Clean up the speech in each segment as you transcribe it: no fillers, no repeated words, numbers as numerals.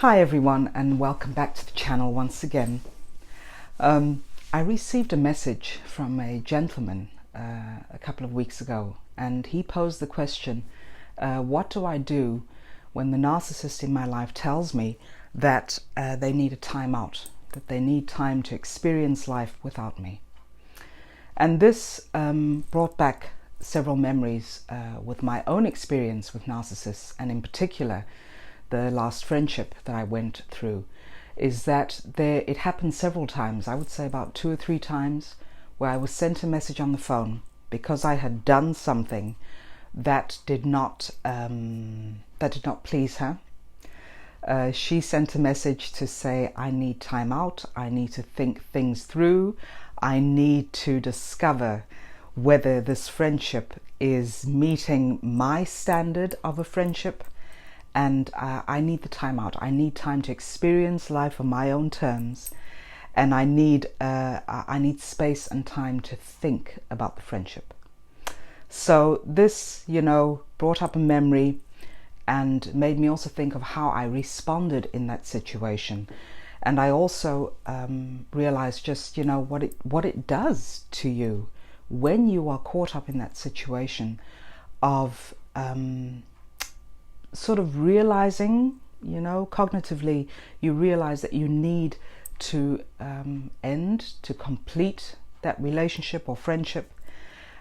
Hi everyone, and welcome back to the channel once again. I received a message from a gentleman a couple of weeks ago, and he posed the question, what do I do when the narcissist in my life tells me that they need a time out, that they need time to experience life without me? And this brought back several memories with my own experience with narcissists, and in particular the last friendship that I went through. Is that it happened several times, I would say about 2 or 3 times, where I was sent a message on the phone because I had done something that did not please her. She sent a message to say, I need time out, I need to think things through, I need to discover whether this friendship is meeting my standard of a friendship, and I need the time out. I need time to experience life on my own terms, and I need space and time to think about the friendship. So this, brought up a memory and made me also think of how I responded in that situation. And I also realized just, what it does to you when you are caught up in that situation of sort of realizing, cognitively, you realize that you need to complete that relationship or friendship.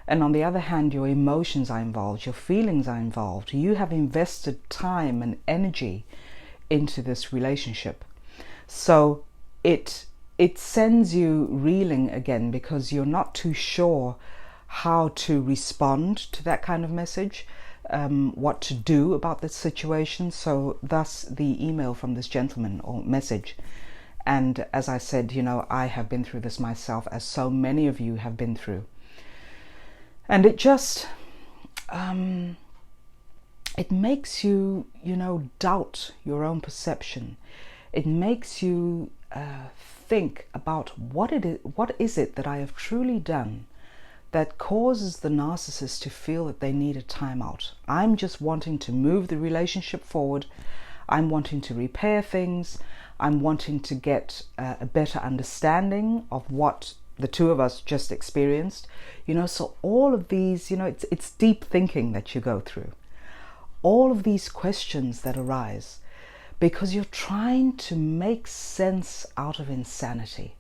And on the other hand, your emotions are involved, your feelings are involved. You have invested time and energy into this relationship. So it sends you reeling again because you're not too sure how to respond to that kind of message. What to do about this situation. So thus the email from this gentleman, or message. And as I said, I have been through this myself, as so many of you have been through. And it just it makes you doubt your own perception. It makes you think about what is it that I have truly done that causes the narcissist to feel that they need a timeout. I'm just wanting to move the relationship forward. I'm wanting to repair things. I'm wanting to get a better understanding of what the two of us just experienced. So all of these, it's deep thinking that you go through. All of these questions that arise because you're trying to make sense out of insanity.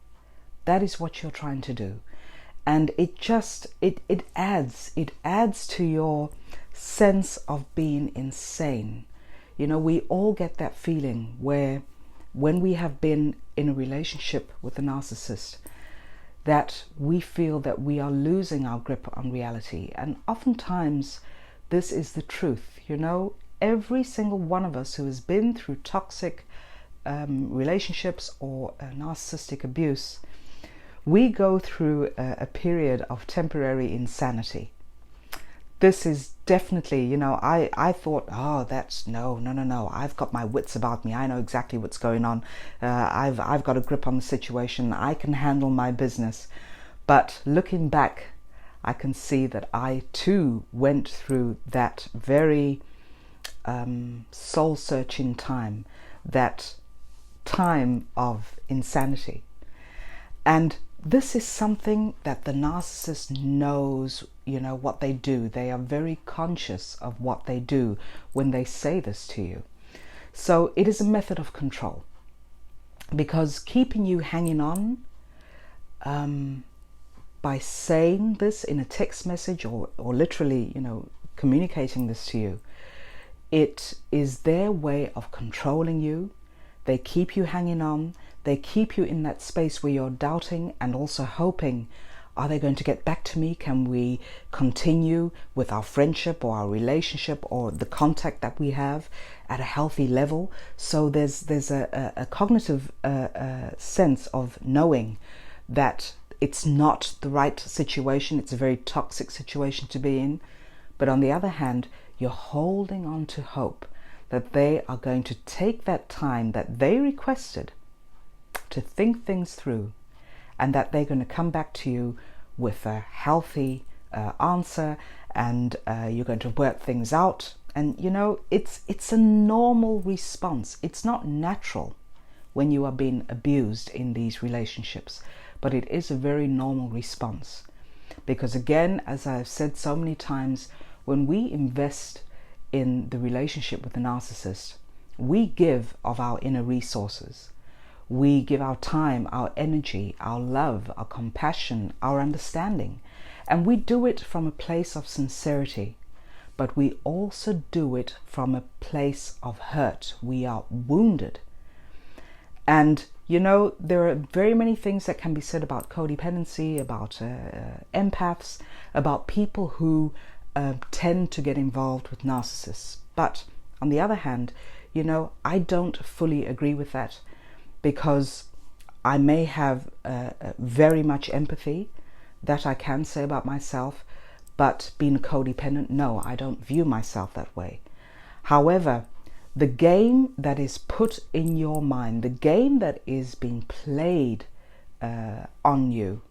That is what you're trying to do. And it adds to your sense of being insane. We all get that feeling where when we have been in a relationship with a narcissist, that we feel that we are losing our grip on reality. And oftentimes this is the truth. Every single one of us who has been through toxic relationships or narcissistic abuse, we go through a period of temporary insanity. This is definitely, I thought, oh, that's no. I've got my wits about me. I know exactly what's going on. I've got a grip on the situation. I can handle my business. But looking back, I can see that I too went through that very soul-searching time, that time of insanity. And this is something that the narcissist knows, what they do. They are very conscious of what they do when they say this to you. So it is a method of control, because keeping you hanging on by saying this in a text message or literally, communicating this to you, it is their way of controlling you. They keep you hanging on. They keep you in that space where you're doubting and also hoping, are they going to get back to me? Can we continue with our friendship or our relationship or the contact that we have at a healthy level? So there's a cognitive sense of knowing that it's not the right situation. It's a very toxic situation to be in. But on the other hand, you're holding on to hope that they are going to take that time that they requested to think things through, and that they're going to come back to you with a healthy answer, and you're going to work things out, And you know, it's a normal response. It's not natural when you are being abused in these relationships, but it is a very normal response. Because again, as I've said so many times, when we invest in the relationship with the narcissist, we give of our inner resources. We give our time, our energy, our love, our compassion, our understanding. And we do it from a place of sincerity. But we also do it from a place of hurt. We are wounded. And you know, there are very many things that can be said about codependency, about empaths, about people who tend to get involved with narcissists. But on the other hand, you know, I don't fully agree with that, because I may have very much empathy, that I can say about myself, but being codependent, no, I don't view myself that way. However, the game that is put in your mind, the game that is being played on you,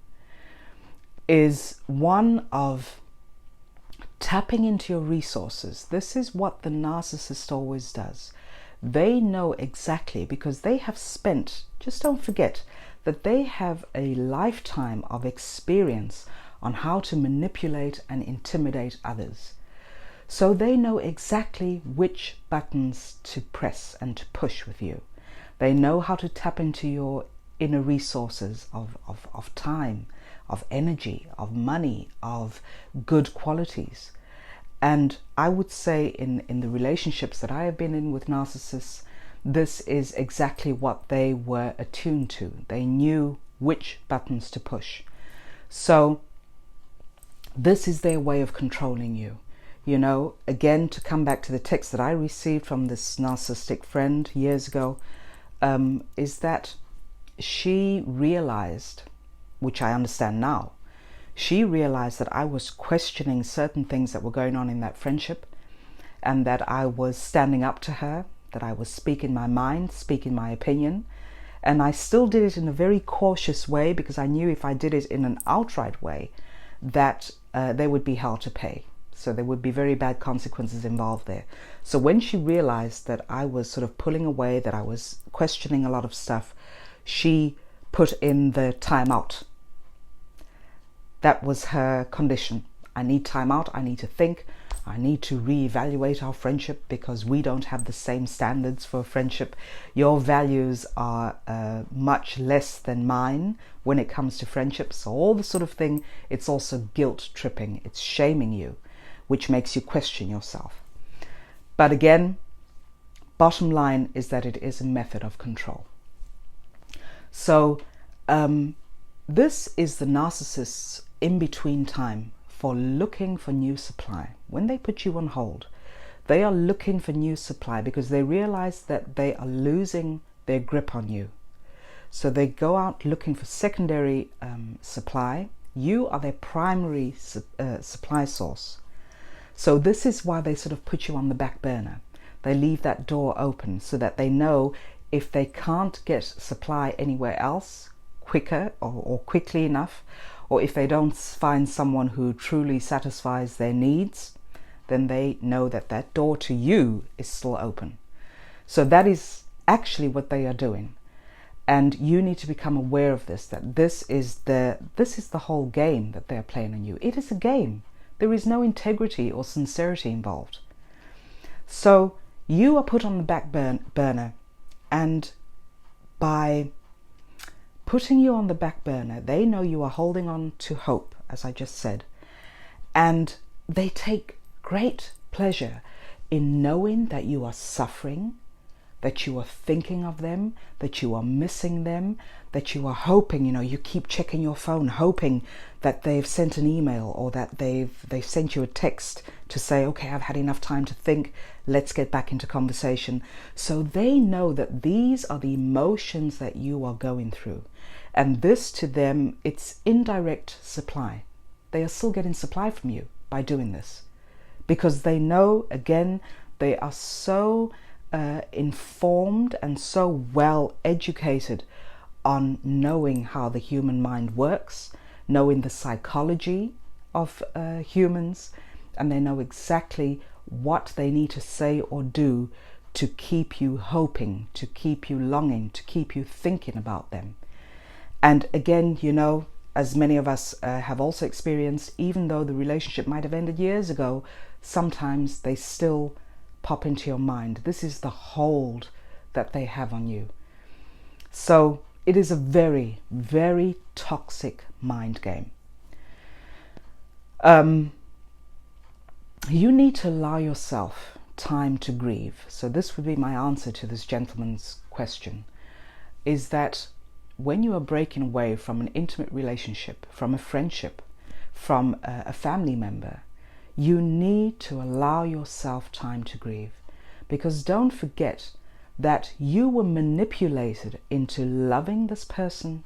is one of tapping into your resources. This is what the narcissist always does. They know exactly, because they have spent, just don't forget that they have a lifetime of experience on how to manipulate and intimidate others. So they know exactly which buttons to press and to push with you. They know how to tap into your inner resources of time, of energy, of money, of good qualities. And I would say in the relationships that I have been in with narcissists, this is exactly what they were attuned to. They knew which buttons to push. So this is their way of controlling you. You know, again, to come back to the text that I received from this narcissistic friend years ago, is that she realized, which I understand now, she realized that I was questioning certain things that were going on in that friendship, and that I was standing up to her, that I was speaking my mind, speaking my opinion. And I still did it in a very cautious way, because I knew if I did it in an outright way, that there would be hell to pay. So there would be very bad consequences involved there. So when she realized that I was sort of pulling away, that I was questioning a lot of stuff, she put in the time out. That was her condition. I need time out. I need to think. I need to reevaluate our friendship, because we don't have the same standards for friendship. Your values are much less than mine when it comes to friendship. So all the sort of thing, it's also guilt tripping. It's shaming you, which makes you question yourself. But again, bottom line is that it is a method of control. So this is the narcissist's in-between time for looking for new supply. When they put you on hold, they are looking for new supply, because they realize that they are losing their grip on you. So they go out looking for secondary supply. You are their primary supply source. So this is why they sort of put you on the back burner. They leave that door open so that they know if they can't get supply anywhere else quicker or quickly enough, or if they don't find someone who truly satisfies their needs, then they know that that door to you is still open. So that is actually what they are doing. And you need to become aware of this, that this is the whole game that they're playing on you. It is a game. There is no integrity or sincerity involved. So you are put on the back burner, and by putting you on the back burner, they know you are holding on to hope, as I just said, and they take great pleasure in knowing that you are suffering, that you are thinking of them, that you are missing them, that you are hoping, you keep checking your phone, hoping that they've sent an email, or that they've sent you a text to say, okay, I've had enough time to think, let's get back into conversation. So they know that these are the emotions that you are going through. And this to them, it's indirect supply. They are still getting supply from you by doing this, because they know, again, they are so informed and so well educated on knowing how the human mind works, knowing the psychology of humans, and they know exactly what they need to say or do to keep you hoping, to keep you longing, to keep you thinking about them. And again, you know, as many of us have also experienced, even though the relationship might have ended years ago, sometimes they still pop into your mind. This is the hold that they have on you. So it is a very, very toxic mind game. You need to allow yourself time to grieve. So this would be my answer to this gentleman's question, is that when you are breaking away from an intimate relationship, from a friendship, from a family member, you need to allow yourself time to grieve. Because don't forget that you were manipulated into loving this person.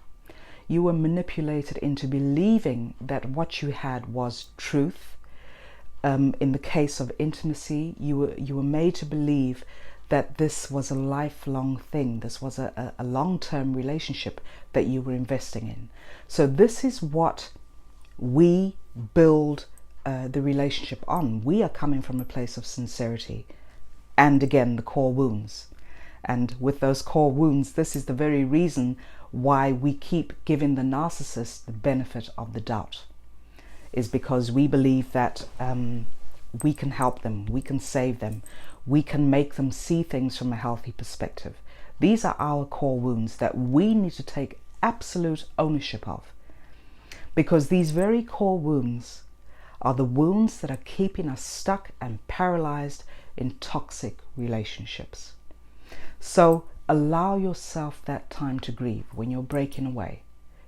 You were manipulated into believing that what you had was truth. In the case of intimacy, you were made to believe that this was a lifelong thing. This was a long-term relationship that you were investing in. So this is what we build the relationship on. We are coming from a place of sincerity. And again, the core wounds. And with those core wounds, this is the very reason why we keep giving the narcissist the benefit of the doubt. Is because we believe that we can help them, we can save them, we can make them see things from a healthy perspective. These are our core wounds that we need to take absolute ownership of. Because these very core wounds are the wounds that are keeping us stuck and paralyzed in toxic relationships. So allow yourself that time to grieve when you're breaking away.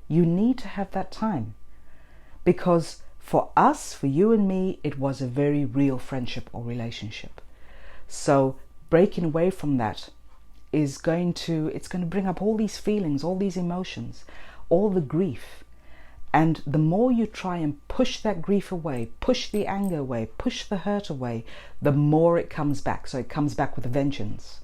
You need to have that time. Because for us, for you and me, it was a very real friendship or relationship. So breaking away from that is going to bring up all these feelings, all these emotions, all the grief. And the more you try and push that grief away, push the anger away, push the hurt away, the more it comes back. So it comes back with a vengeance.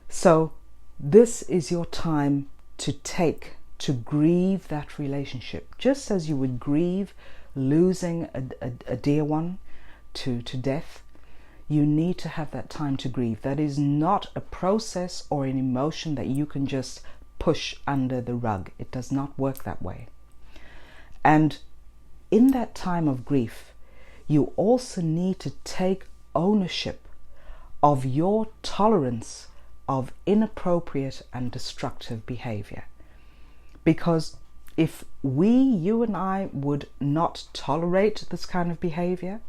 So this is your time to grieve that relationship, just as you would grieve losing a dear one to death. You need to have that time to grieve. That is not a process or an emotion that you can just push under the rug. It does not work that way. And in that time of grief, you also need to take ownership of your tolerance of inappropriate and destructive behavior. Because if you and I would not tolerate this kind of behavior,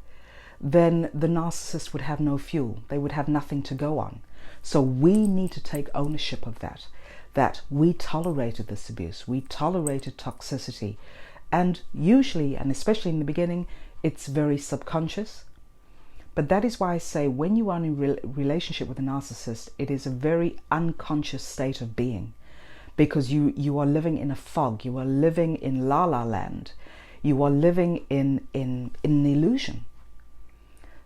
then the narcissist would have no fuel. They would have nothing to go on. So we need to take ownership of that we tolerated this abuse, we tolerated toxicity. And usually, and especially in the beginning, it's very subconscious. But that is why I say when you are in a relationship with a narcissist, it is a very unconscious state of being. Because you are living in a fog, you are living in la-la land, you are living in an illusion.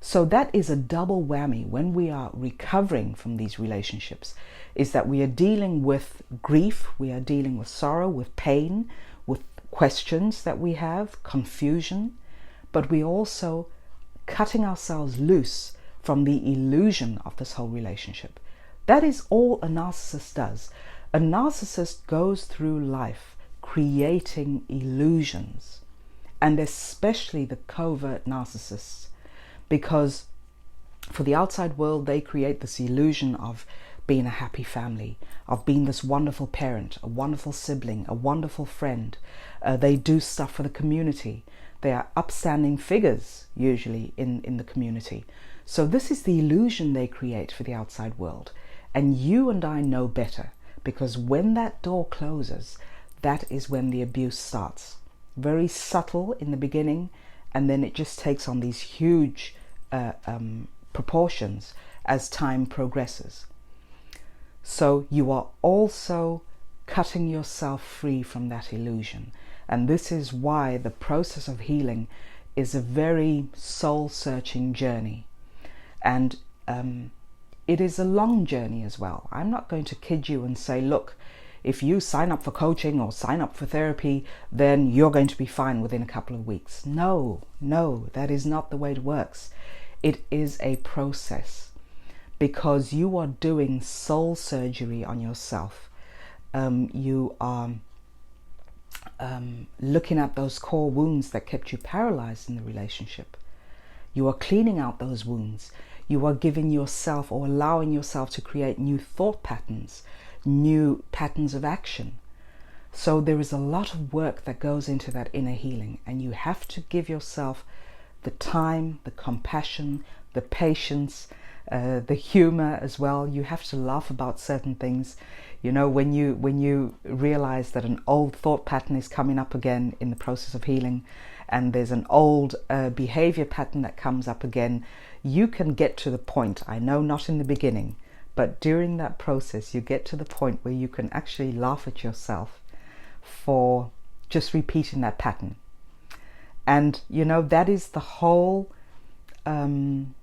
So that is a double whammy when we are recovering from these relationships, is that we are dealing with grief, we are dealing with sorrow, with pain, with questions that we have, confusion, but we also cutting ourselves loose from the illusion of this whole relationship. That is all a narcissist does. A narcissist goes through life creating illusions, and especially the covert narcissists, because for the outside world, they create this illusion of being a happy family, of being this wonderful parent, a wonderful sibling, a wonderful friend. They do stuff for the community. They are upstanding figures, usually, in the community. So this is the illusion they create for the outside world. And you and I know better, because when that door closes, that is when the abuse starts. Very subtle in the beginning, and then it just takes on these huge proportions as time progresses. So you are also cutting yourself free from that illusion. And this is why the process of healing is a very soul-searching journey. And it is a long journey as well. I'm not going to kid you and say, look, if you sign up for coaching or sign up for therapy, then you're going to be fine within a couple of weeks. No, that is not the way it works. It is a process, because you are doing soul surgery on yourself. You are looking at those core wounds that kept you paralyzed in the relationship. You are cleaning out those wounds. You are giving yourself, or allowing yourself, to create new thought patterns, new patterns of action. So there is a lot of work that goes into that inner healing, and you have to give yourself the time, the compassion, the patience, the humor as well. You have to laugh about certain things. You know, when you realize that an old thought pattern is coming up again in the process of healing, and there's an old behavior pattern that comes up again, you can get to the point, I know not in the beginning, but during that process, you get to the point where you can actually laugh at yourself for just repeating that pattern. And you know, that is the whole essence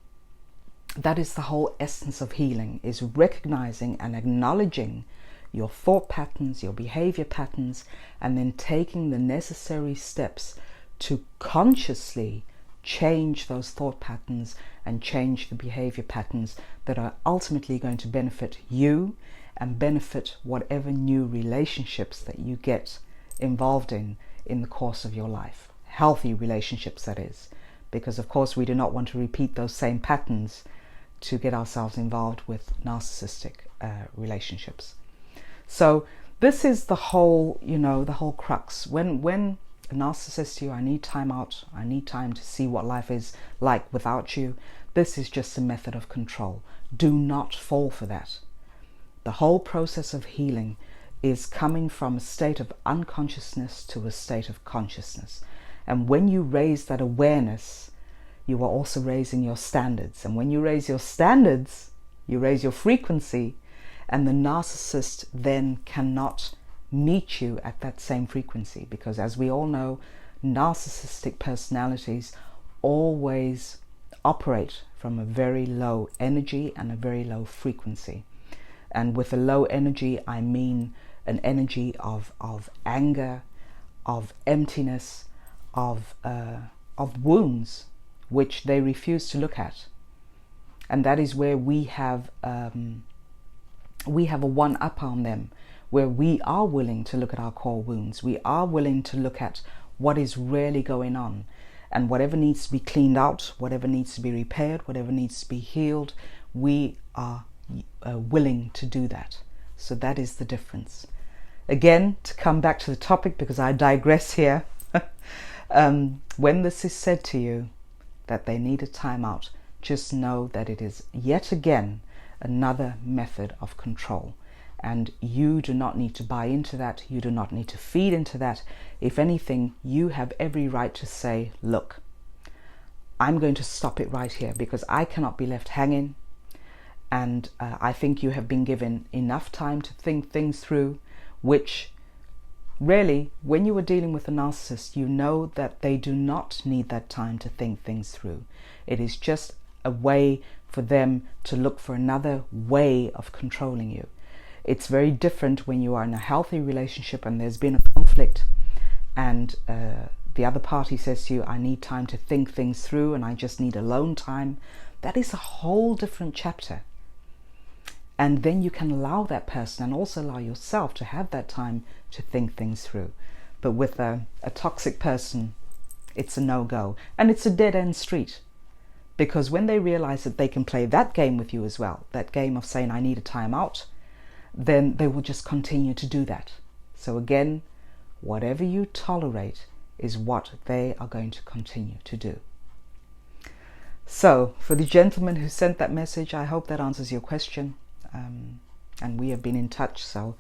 of healing, is recognizing and acknowledging your thought patterns, your behavior patterns, and then taking the necessary steps to consciously change those thought patterns and change the behavior patterns that are ultimately going to benefit you and benefit whatever new relationships that you get involved in the course of your life. Healthy relationships, that is, because of course we do not want to repeat those same patterns to get ourselves involved with narcissistic relationships. So this is the whole, you know, the whole crux. When a narcissist you, I need time out, I need time to see what life is like without you, this is just a method of control. Do not fall for that. The whole process of healing is coming from a state of unconsciousness to a state of consciousness. And when you raise that awareness, you are also raising your standards. And when you raise your standards, you raise your frequency, and the narcissist then cannot meet you at that same frequency, because as we all know, narcissistic personalities always operate from a very low energy and a very low frequency. And with a low energy, I mean an energy of anger, of emptiness, of wounds, which they refuse to look at. And that is where we have a one-up on them, where we are willing to look at our core wounds. We are willing to look at what is really going on, and whatever needs to be cleaned out, whatever needs to be repaired, whatever needs to be healed, we are willing to do that. So that is the difference. Again, to come back to the topic, because I digress here, when this is said to you that they need a timeout, just know that it is yet again another method of control. And you do not need to buy into that. You do not need to feed into that. If anything, you have every right to say, look, I'm going to stop it right here, because I cannot be left hanging. And I think you have been given enough time to think things through, which really, when you are dealing with a narcissist, you know that they do not need that time to think things through. It is just a way for them to look for another way of controlling you. It's very different when you are in a healthy relationship and there's been a conflict, and the other party says to you, I need time to think things through and I just need alone time. That is a whole different chapter. And then you can allow that person, and also allow yourself, to have that time to think things through. But with a toxic person, it's a no-go. And it's a dead-end street. Because when they realize that they can play that game with you as well, that game of saying, I need a time out, then they will just continue to do that. So again, whatever you tolerate is what they are going to continue to do. So for the gentleman who sent that message, I hope that answers your question. And we have been in touch, so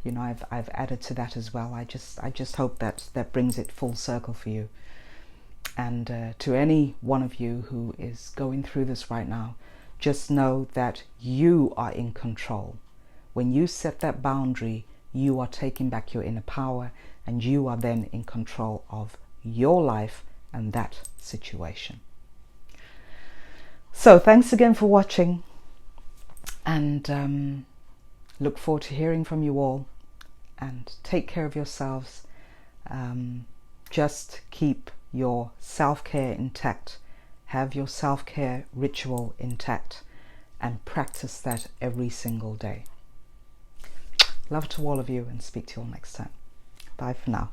you know, I've added to that as well. I just hope that brings it full circle for you. And to any one of you who is going through this right now, just know that you are in control. When you set that boundary, you are taking back your inner power, and you are then in control of your life and that situation. So thanks again for watching, and look forward to hearing from you all. and take care of yourselves. Just keep your self-care intact. Have your self-care ritual intact and practice that every single day. Love to all of you, and speak to you all next time. Bye for now.